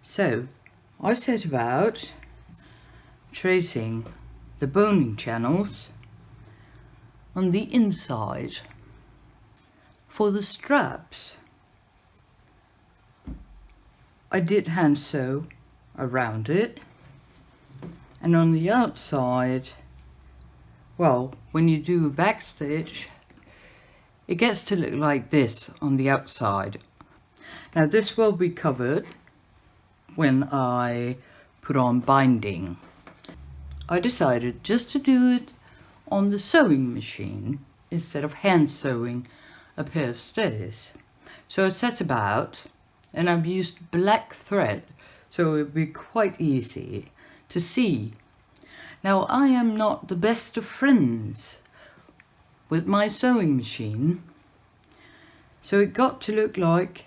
So I set about tracing the boning channels on the inside. For the straps, I did hand sew around it, and on the outside, well, when you do a back stitch, it gets to look like this on the outside. Now this will be covered when I put on binding. I decided just to do it on the sewing machine instead of hand sewing a pair of stitches. So I set about, and I've used black thread so it will be quite easy to see. Now I am not the best of friends with my sewing machine, so it got to look like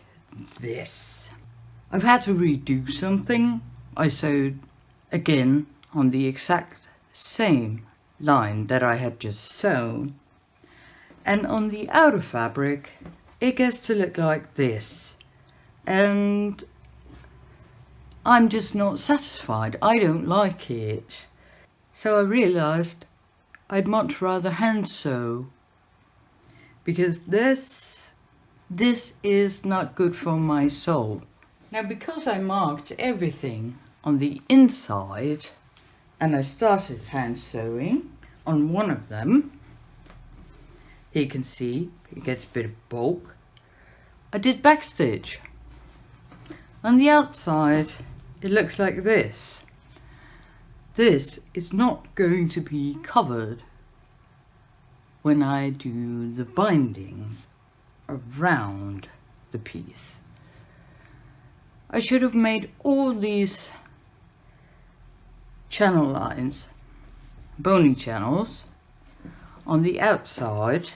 this. I've had to redo something. I sewed again on the exact same line that I had just sewn, and on the outer fabric it gets to look like this, and I'm just not satisfied. I don't like it. So I realized I'd much rather hand sew, because this is not good for my soul. Now because I marked everything on the inside and I started hand sewing on one of them, here you can see it gets a bit of bulk. I did backstitch. On the outside it looks like this. This is not going to be covered when I do the binding around the piece. I should have made all these channel lines, boning channels, on the outside,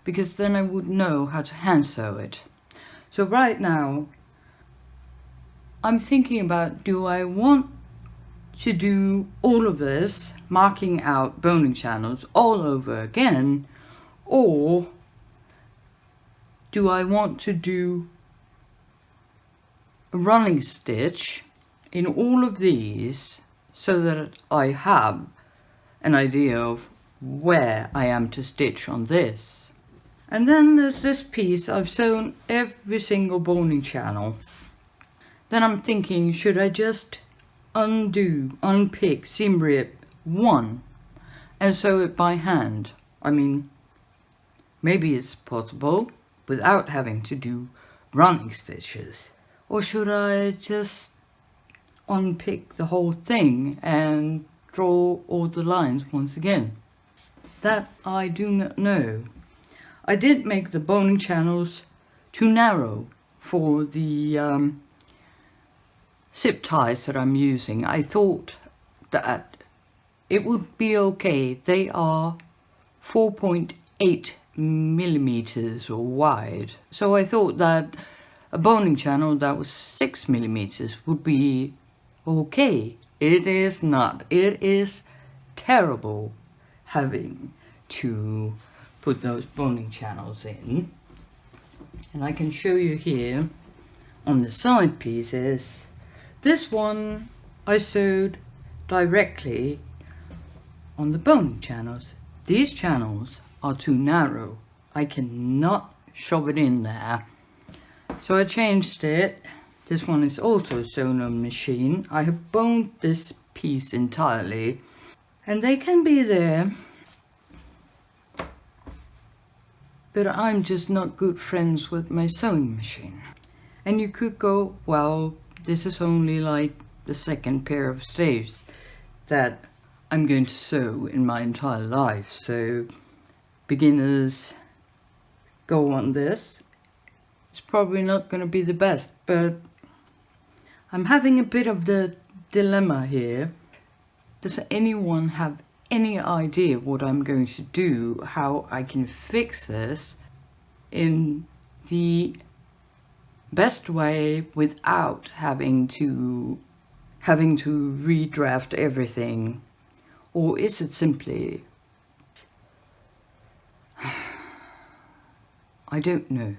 because then I would know how to hand sew it. So right now I'm thinking about, do I want to do all of this, marking out boning channels all over again, or do I want to do a running stitch in all of these so that I have an idea of where I am to stitch on this? And then there's this piece. I've sewn every single boning channel. Then I'm thinking, should I just unpick seam rip 1 and sew it by hand? I mean, maybe it's possible without having to do running stitches. Or should I just unpick the whole thing and draw all the lines once again? That I do not know. I did make the boning channels too narrow for the zip ties that I'm using. I thought that it would be okay. They are 4.8 millimeters wide, so I thought that a boning channel that was 6 millimeters would be okay. It is not. It is terrible having to put those boning channels in. And I can show you here on the side pieces. This one I sewed directly on the boning channels. These channels are too narrow. I cannot shove it in there. So I changed it. This one is also sewn on machine. I have boned this piece entirely, and they can be there, but I'm just not good friends with my sewing machine. And you could go, well, this is only like the second pair of sleeves that I'm going to sew in my entire life, so beginners go on this. It's probably not going to be the best, but I'm having a bit of the dilemma here. Does anyone have any idea what I'm going to do, how I can fix this in the best way without having to redraft everything? Or is it simply, I don't know.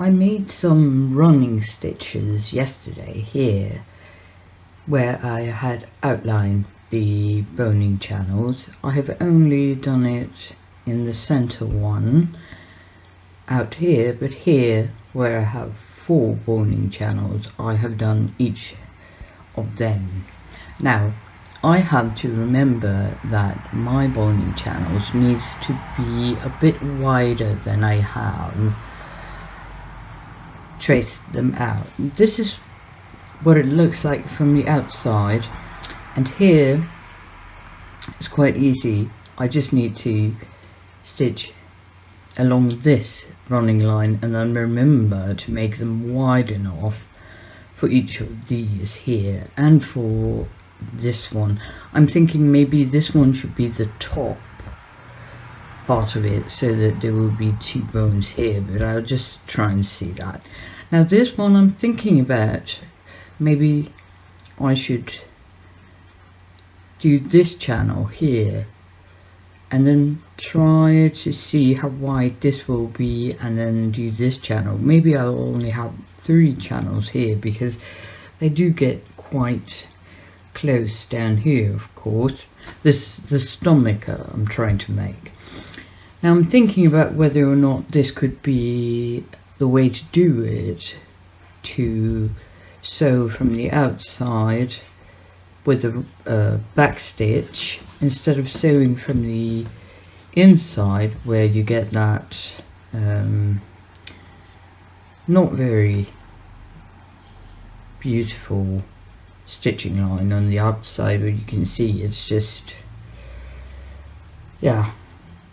I made some running stitches yesterday here where I had outlined the boning channels. I have only done it in the center one out here, but here where I have 4 boning channels, I have done each of them. Now I have to remember that my boning channels needs to be a bit wider than I have traced them out. This is what it looks like from the outside, and here it's quite easy. I just need to stitch along this running line and then remember to make them wide enough for each of these here. And for this one, I'm thinking maybe this one should be the top part of it so that there will be 2 bones here, but I'll just try and see that. Now this one I'm thinking about, maybe I should do this channel here and then try to see how wide this will be, and then do this channel. Maybe I'll only have 3 channels here because they do get quite close down here, of course. This the stomach I'm trying to make. Now I'm thinking about whether or not this could be the way to do it, to sew from the outside with a back stitch instead of sewing from the inside, where you get that not very beautiful stitching line on the outside where you can see it's just, yeah.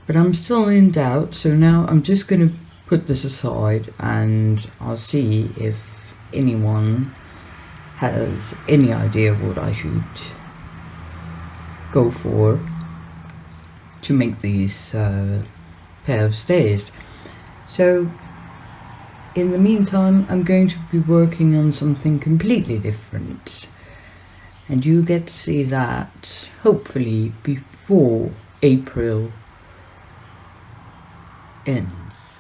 But I'm still in doubt, so now I'm just going to put this aside and I'll see if anyone has any idea what I should go for to make these pair of stairs. So in the meantime, I'm going to be working on something completely different, and you get to see that hopefully before April ends.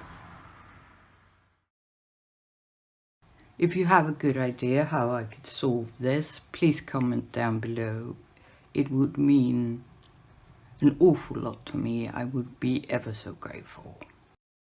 If you have a good idea how I could solve this, please comment down below. It would mean an awful lot to me. I would be ever so grateful.